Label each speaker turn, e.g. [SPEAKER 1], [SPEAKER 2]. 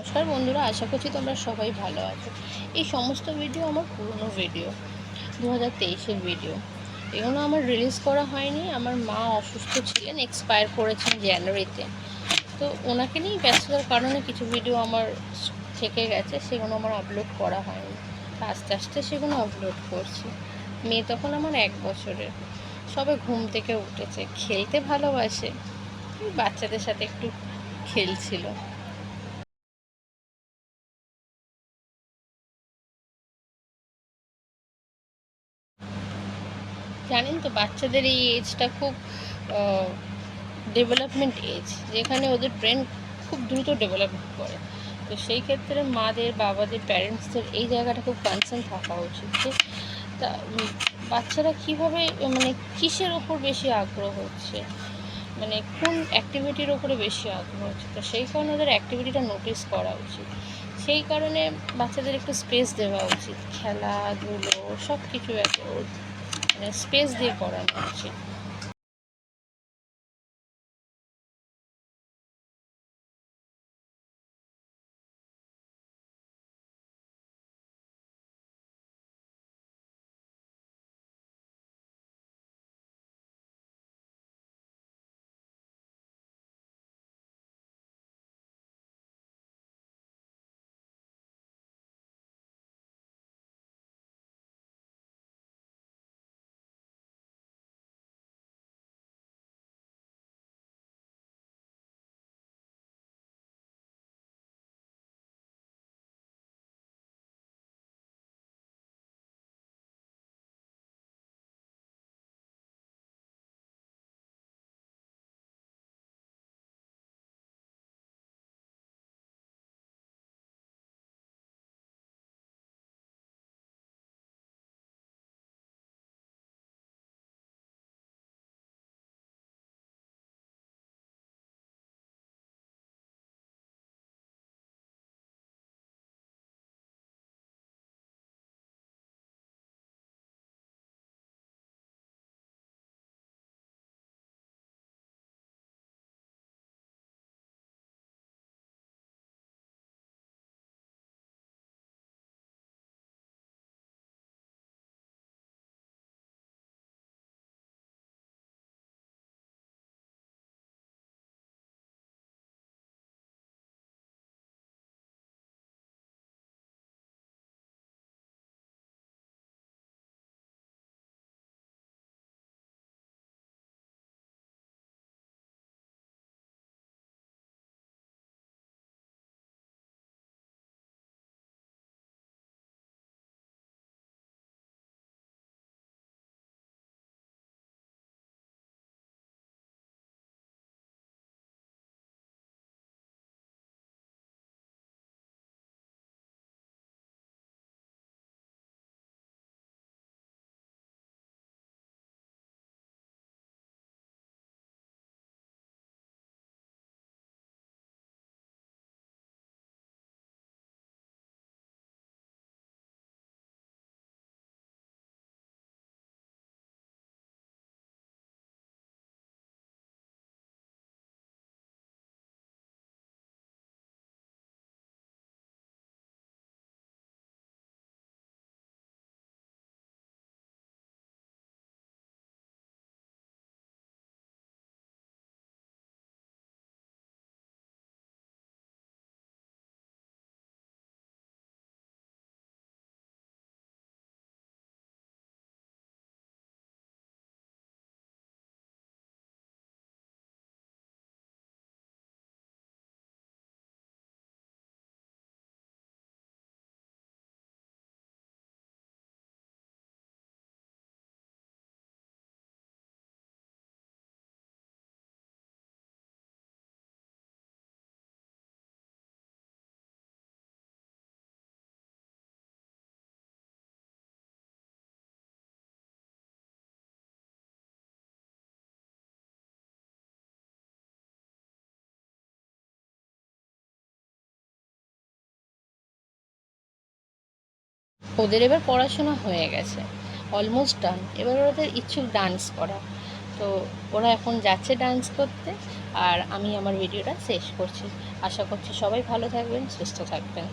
[SPEAKER 1] নমস্কার বন্ধুরা, আশা করছি তোমরা সবাই ভালো আছো। এই সমস্ত ভিডিও আমার পুরনো ভিডিও, 2023-এর ভিডিও। এগুলো আমার রিলিজ করা হয়নি। আমার মা অসুস্থ ছিলেন, এক্সপায়ার করেছেন জানুয়ারিতে। তো ওনাকে নিয়ে ব্যস্ততার কারণে কিছু ভিডিও আমার থেকে গেছে, সেগুলো আমার আপলোড করা হয়নি। আস্তে আস্তে সেগুলো আপলোড করছি। মেয়ে তখন আমার 1 বছরের, সবে ঘুম থেকে উঠেছে, খেলতে ভালোবাসে, বাচ্চাদের সাথে একটু খেলছিল। জানেন তো, বাচ্চাদের এই এজটা খুব ডেভেলপমেন্ট এজ, যেখানে ওদের ব্রেন খুব দ্রুত ডেভেলপ করে। তো সেই ক্ষেত্রে মাদের, বাবাদের, প্যারেন্টসদের এই জায়গাটা খুব কনসার্ন থাকা উচিত যে তা বাচ্চারা কীভাবে, মানে কিসের ওপর বেশি আগ্রহ হচ্ছে, মানে কোন অ্যাক্টিভিটির ওপরে বেশি আগ্রহ হচ্ছে। তো সেই কারণে ওদের অ্যাক্টিভিটিটা নোটিস করা উচিত। সেই কারণে বাচ্চাদের একটু স্পেস দেওয়া উচিত, খেলাধুলো সব কিছু মানে স্পেস দিয়ে করানো উচিত। ওদের এবার পড়াশোনা হয়ে গেছে, অলমোস্ট ডান। এবার ওদের ইচ্ছুক ডান্স করা। তো তো ওরা এখন যাচ্ছে ডান্স করতে, আর আমি আমার ভিডিওটা শেষ করছি। আশা করছি সবাই ভালো থাকবেন, সুস্থ থাকবেন।